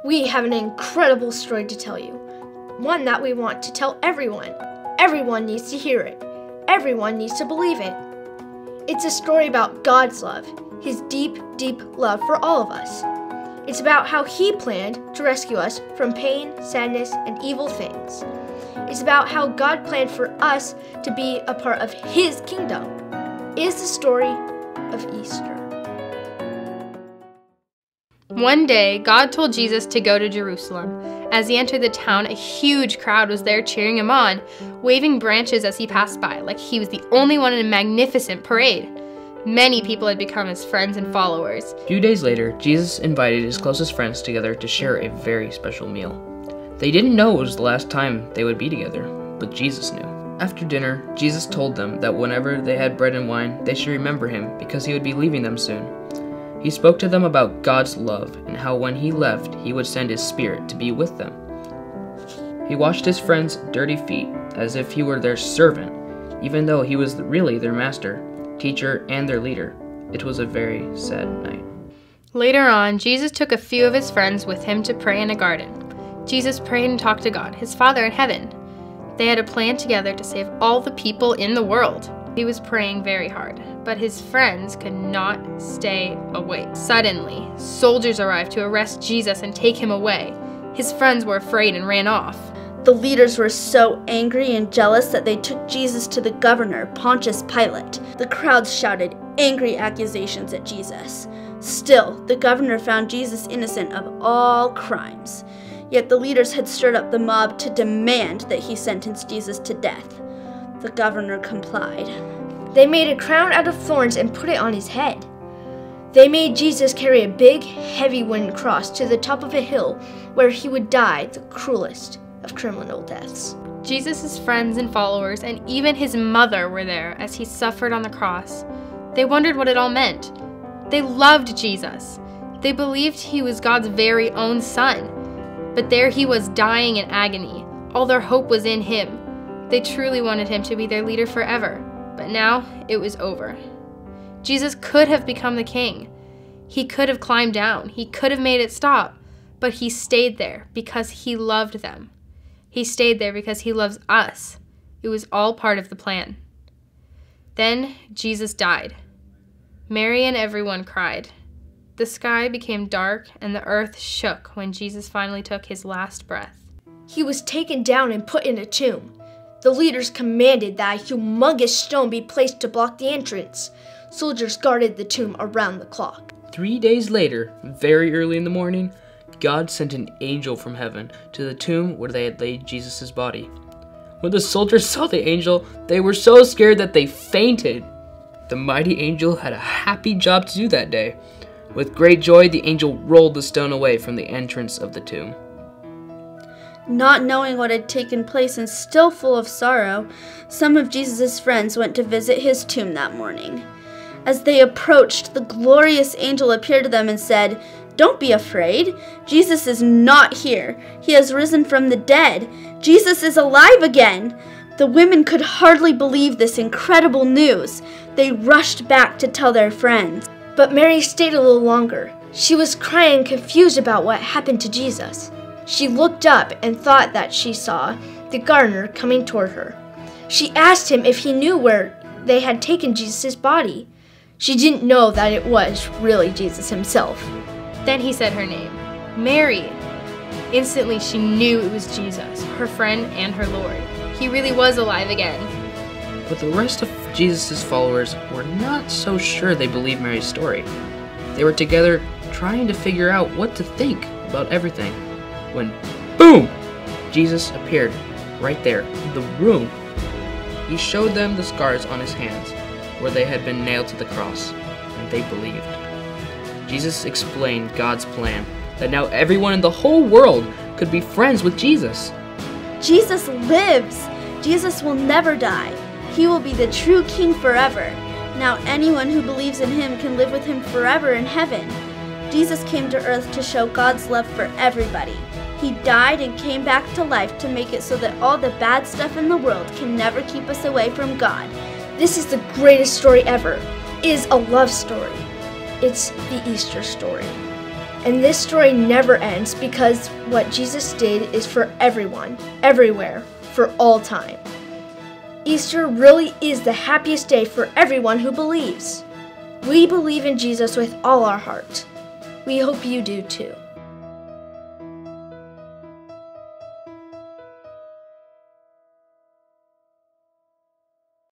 We have an incredible story to tell you, one that we want to tell everyone. Everyone needs to hear it. Everyone needs to believe it. It's a story about God's love, His deep, deep love for all of us. It's about how He planned to rescue us from pain, sadness, and evil things. It's about how God planned for us to be a part of His kingdom. It is the story of Easter. One day, God told Jesus to go to Jerusalem. As he entered the town, a huge crowd was there cheering him on, waving branches as he passed by, like he was the only one in a magnificent parade. Many people had become his friends and followers. A few days later, Jesus invited his closest friends together to share a very special meal. They didn't know it was the last time they would be together, but Jesus knew. After dinner, Jesus told them that whenever they had bread and wine, they should remember him because he would be leaving them soon. He spoke to them about God's love and how when he left, he would send his Spirit to be with them. He washed his friends' dirty feet as if he were their servant, even though he was really their master, teacher, and their leader. It was a very sad night. Later on, Jesus took a few of his friends with him to pray in a garden. Jesus prayed and talked to God, his Father in heaven. They had a plan together to save all the people in the world. He was praying very hard, but his friends could not stay awake. Suddenly, soldiers arrived to arrest Jesus and take him away. His friends were afraid and ran off. The leaders were so angry and jealous that they took Jesus to the governor, Pontius Pilate. The crowd shouted angry accusations at Jesus. Still, the governor found Jesus innocent of all crimes. Yet the leaders had stirred up the mob to demand that he sentence Jesus to death. The governor complied. They made a crown out of thorns and put it on his head. They made Jesus carry a big, heavy wooden cross to the top of a hill where he would die the cruelest of criminal deaths. Jesus' friends and followers and even his mother were there as he suffered on the cross. They wondered what it all meant. They loved Jesus. They believed he was God's very own son. But there he was dying in agony. All their hope was in him. They truly wanted him to be their leader forever. But now it was over. Jesus could have become the king. He could have climbed down. He could have made it stop. But he stayed there because he loved them. He stayed there because he loves us. It was all part of the plan. Then Jesus died. Mary and everyone cried. The sky became dark and the earth shook when Jesus finally took his last breath. He was taken down and put in a tomb. The leaders commanded that a humongous stone be placed to block the entrance. Soldiers guarded the tomb around the clock. 3 days later, very early in the morning, God sent an angel from heaven to the tomb where they had laid Jesus' body. When the soldiers saw the angel, they were so scared that they fainted. The mighty angel had a happy job to do that day. With great joy, the angel rolled the stone away from the entrance of the tomb. Not knowing what had taken place and still full of sorrow, some of Jesus' friends went to visit his tomb that morning. As they approached, the glorious angel appeared to them and said, "Don't be afraid. Jesus is not here. He has risen from the dead. Jesus is alive again." The women could hardly believe this incredible news. They rushed back to tell their friends. But Mary stayed a little longer. She was crying, confused about what happened to Jesus. She looked up and thought that she saw the gardener coming toward her. She asked him if he knew where they had taken Jesus' body. She didn't know that it was really Jesus himself. Then he said her name, Mary. Instantly she knew it was Jesus, her friend and her Lord. He really was alive again. But the rest of Jesus' followers were not so sure they believed Mary's story. They were together trying to figure out what to think about everything. When, boom! Jesus appeared right there in the room. He showed them the scars on his hands where they had been nailed to the cross, and they believed. Jesus explained God's plan that now everyone in the whole world could be friends with Jesus. Jesus lives. Jesus will never die. He will be the true king forever. Now anyone who believes in him can live with him forever in heaven. Jesus came to earth to show God's love for everybody. He died and came back to life to make it so that all the bad stuff in the world can never keep us away from God. This is the greatest story ever. It is a love story. It's the Easter story. And this story never ends because what Jesus did is for everyone, everywhere, for all time. Easter really is the happiest day for everyone who believes. We believe in Jesus with all our heart. We hope you do too.